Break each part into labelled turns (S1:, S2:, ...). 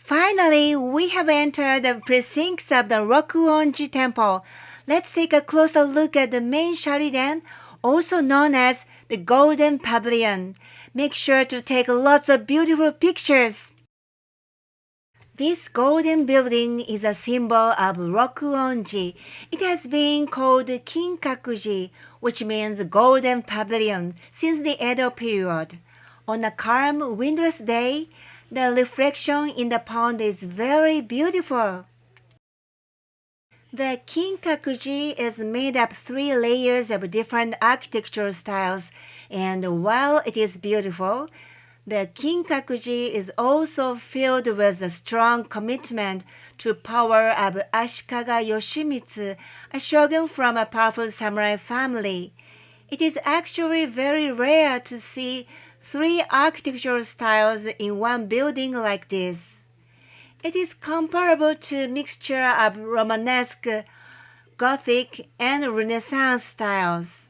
S1: Finally, we have entered the precincts of the Rokuonji Temple. Let's take a closer look at the main Sharidan, also known as the Golden Pavilion. Make sure to take lots of beautiful pictures. This golden building is a symbol of Rokuonji. It has been called Kinkakuji, which means golden pavilion, since the Edo period. On a calm, windless day, the reflection in the pond is very beautiful. The Kinkakuji is made up 3 layers of different architectural styles, and while it is beautiful, the Kinkakuji is also filled with a strong commitment to power of Ashikaga Yoshimitsu, a shogun from a powerful samurai family. It is actually very rare to see 3 architectural styles in one building like this. It is comparable to a mixture of Romanesque, Gothic, and Renaissance styles.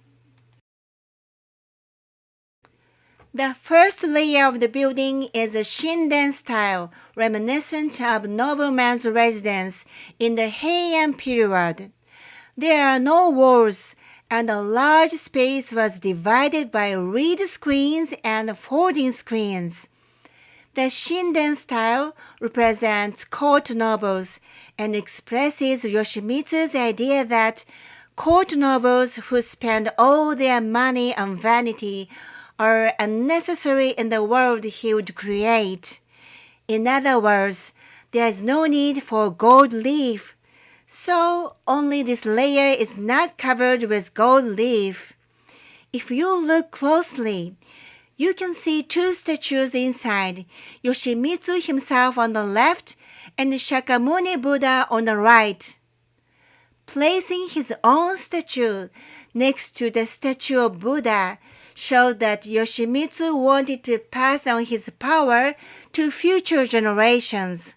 S1: The first layer of the building is a Shinden style, reminiscent of nobleman's residence in the Heian period. There are no walls, and a large space was divided by reed screens and folding screens. The Shinden style represents court nobles and expresses Yoshimitsu's idea that court nobles who spend all their money on vanity are unnecessary in the world he would create. In other words, there is no need for gold leaf, so only this layer is not covered with gold leaf. If you look closely, you can see 2 statues inside, Yoshimitsu himself on the left and Shakyamuni Buddha on the right. Placing his own statue next to the statue of Buddha showed that Yoshimitsu wanted to pass on his power to future generations.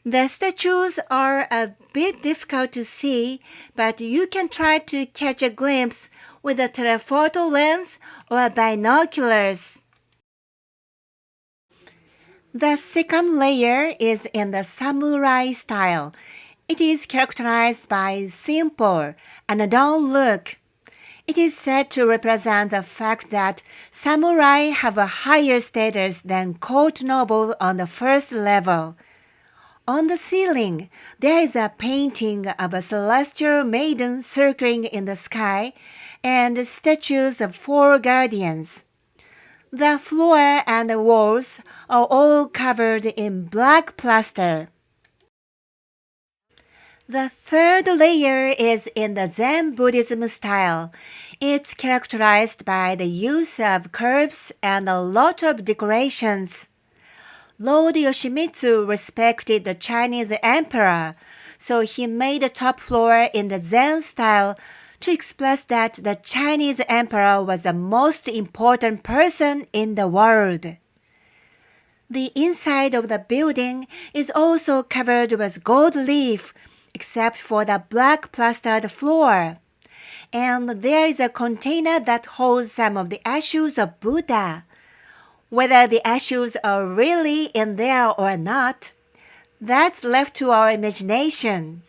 S1: The statues are a bit difficult to see, but you can try to catch a glimpse with a telephoto lens or binoculars. The second layer is in the samurai style. It is characterized by simple, unadorned look. It is said to represent the fact that samurai have a higher status than court nobles on the first level. On the ceiling, there is a painting of a celestial maiden circling in the sky and statues of 4 guardians. The floor and the walls are all covered in black plaster. The third layer is in the Zen Buddhism style. It's characterized by the use of curves and a lot of decorations. Lord Yoshimitsu respected the Chinese emperor, so he made the top floor in the Zen style to express that the Chinese emperor was the most important person in the world. The inside of the building is also covered with gold leaf, except for the black plastered floor. And there is a container that holds some of the ashes of Buddha. Whether the ashes are really in there or not, that's left to our imagination.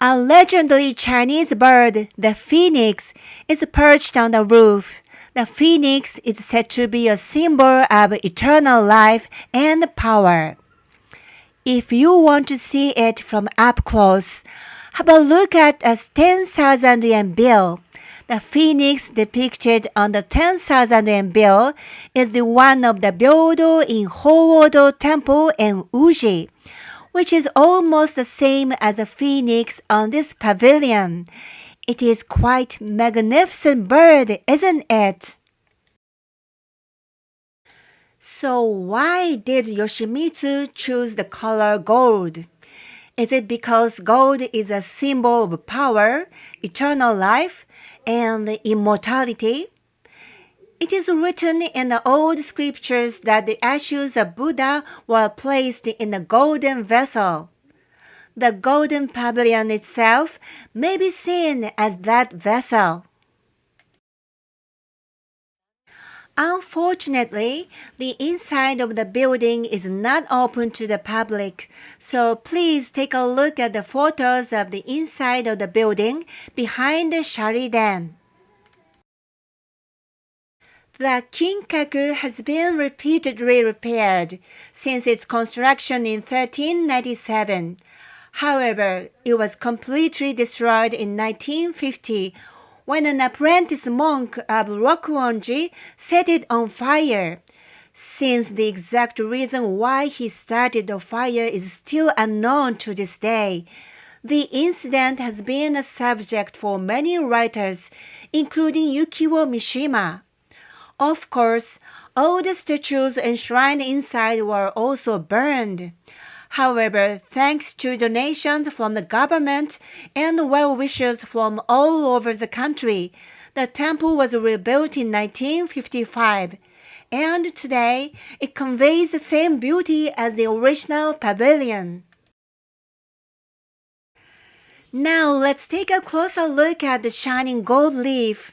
S1: A legendary Chinese bird, the phoenix, is perched on the roof. The phoenix is said to be a symbol of eternal life and power. If you want to see it from up close, have a look at a 10,000 yen bill. The phoenix depicted on the 10,000 yen bill is the one of the Byodo in Howodo Temple in Uji, which is almost the same as the phoenix on this pavilion. It is quite magnificent bird, isn't it? So why did Yoshimitsu choose the color gold? Is it because gold is a symbol of power, eternal life, and immortality? It is written in the old scriptures that the ashes of Buddha were placed in a golden vessel. The golden pavilion itself may be seen as that vessel. Unfortunately, the inside of the building is not open to the public, so please take a look at the photos of the inside of the building behind the Sharidan. The Kinkaku has been repeatedly repaired since its construction in 1397. However, it was completely destroyed in 1950 when an apprentice monk of Rokuonji set it on fire. Since the exact reason why he started the fire is still unknown to this day, the incident has been a subject for many writers, including Yukio Mishima. Of course, all the statues enshrined inside were also burned. However, thanks to donations from the government and well-wishers from all over the country, the temple was rebuilt in 1955, and today it conveys the same beauty as the original pavilion. Now let's take a closer look at the shining gold leaf.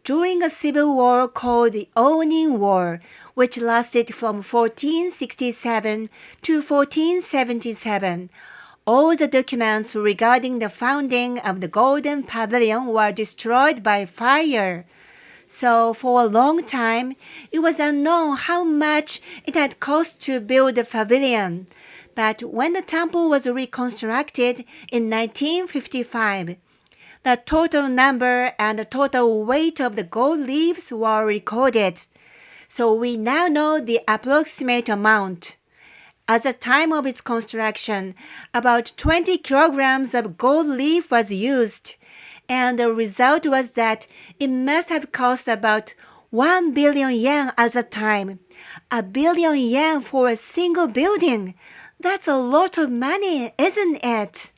S1: During a civil war called the Onin War, which lasted from 1467 to 1477, all the documents regarding the founding of the Golden Pavilion were destroyed by fire. So for a long time, it was unknown how much it had cost to build the pavilion. But when the temple was reconstructed in 1955, the total number and the total weight of the gold leaves were recorded, so we now know the approximate amount. At the time of its construction, about 20 kilograms of gold leaf was used, and the result was that it must have cost about 1 billion yen at the time. A billion yen for a single building. That's a lot of money, isn't it?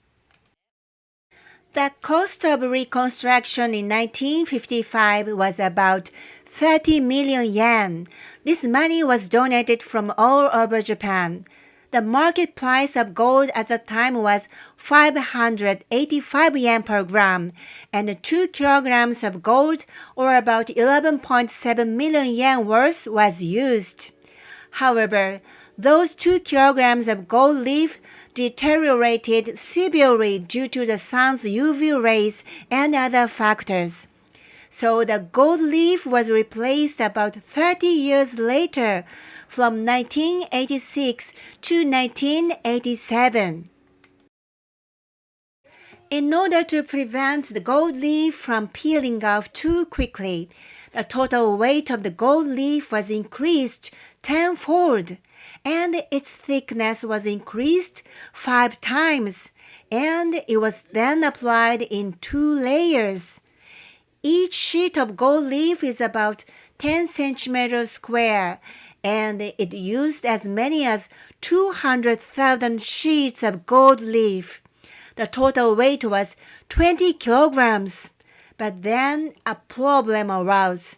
S1: The cost of reconstruction in 1955 was about 30 million yen. This money was donated from all over Japan. The market price of gold at the time was 585 yen per gram, and 2 kilograms of gold, or about 11.7 million yen worth, was used. However, those 2 kilograms of gold leaf deteriorated severely due to the sun's UV rays and other factors. So the gold leaf was replaced about 30 years later, from 1986 to 1987. In order to prevent the gold leaf from peeling off too quickly, the total weight of the gold leaf was increased tenfold, and its thickness was increased 5 times, and it was then applied in 2 layers. Each sheet of gold leaf is about 10 centimeters square, and it used as many as 200,000 sheets of gold leaf. The total weight was 20 kilograms. But then a problem arose.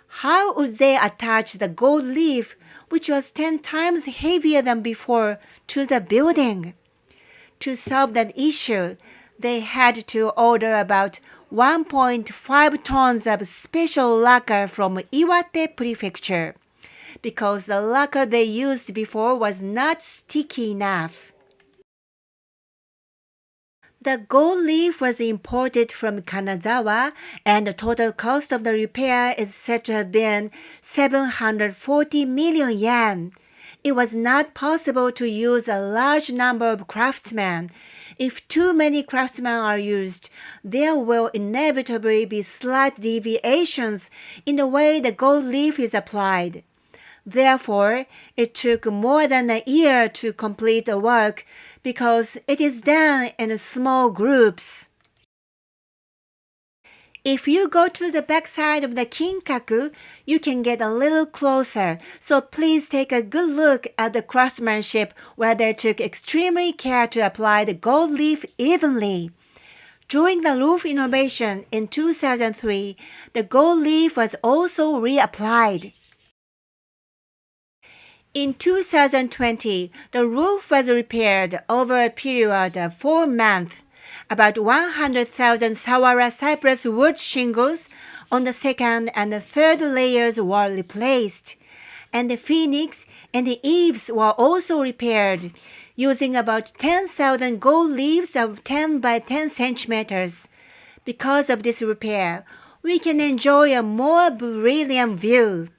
S1: How would they attach the gold leaf, which was 10 times heavier than before, to the building? To solve that issue, they had to order about 1.5 tons of special lacquer from Iwate Prefecture, because the lacquer they used before was not sticky enough. The gold leaf was imported from Kanazawa, and the total cost of the repair is said to have been 740 million yen. It was not possible to use a large number of craftsmen. If too many craftsmen are used, there will inevitably be slight deviations in the way the gold leaf is applied. Therefore, it took more than a year to complete the work because it is done in small groups. If you go to the backside of the Kinkaku, you can get a little closer, so please take a good look at the craftsmanship where they took extremely care to apply the gold leaf evenly. During the roof innovation in 2003, the gold leaf was also reapplied. In 2020, the roof was repaired over a period of 4 months. About 100,000 Sawara cypress wood shingles, on the second and the third layers were replaced, and the phoenix and the eaves were also repaired, using about 10,000 gold leaves of 10 by 10 centimeters. Because of this repair, we can enjoy a more brilliant view.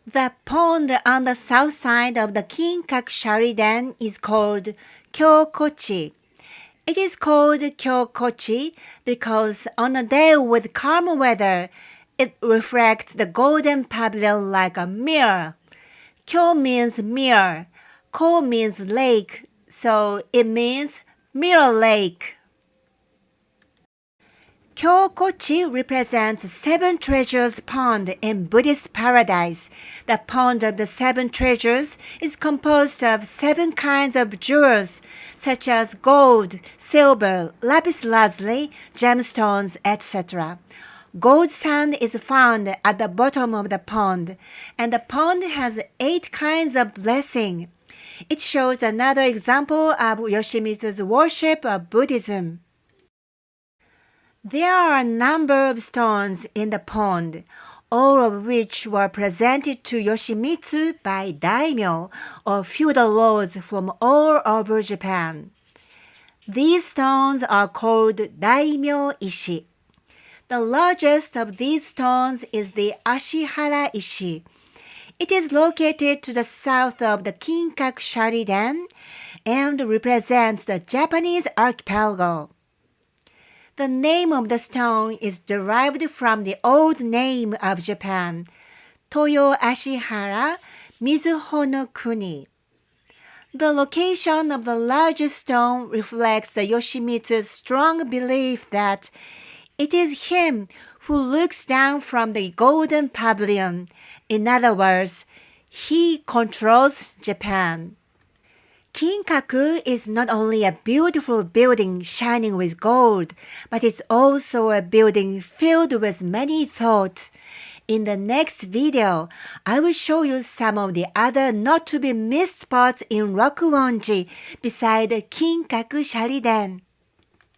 S1: The pond on the south side of the Kinkaku-ji is called Kyokochi. It is called Kyokochi because on a day with calm weather, it reflects the golden pavilion like a mirror. Kyo means mirror, Ko means lake, so it means mirror lake. Kyokochi represents Seven Treasures Pond in Buddhist paradise. The pond of the Seven Treasures is composed of 7 kinds of jewels, such as gold, silver, lapis lazuli, gemstones, etc. Gold sand is found at the bottom of the pond, and the pond has 8 kinds of blessing. It shows another example of Yoshimitsu's worship of Buddhism. There are a number of stones in the pond, all of which were presented to Yoshimitsu by daimyo or feudal lords from all over Japan. These stones are called daimyo ishi. The largest of these stones is the Ashihara ishi. It is located to the south of the Kinkaku-ji and represents the Japanese archipelago. The name of the stone is derived from the old name of Japan, Toyo Ashihara Mizuho no Kuni. The location of the largest stone reflects the Yoshimitsu's strong belief that it is him who looks down from the golden pavilion. In other words, he controls Japan. Kinkaku is not only a beautiful building shining with gold, but it's also a building filled with many thoughts. In the next video, I will show you some of the other not-to-be-missed spots in Rokuonji beside Kinkaku-ji.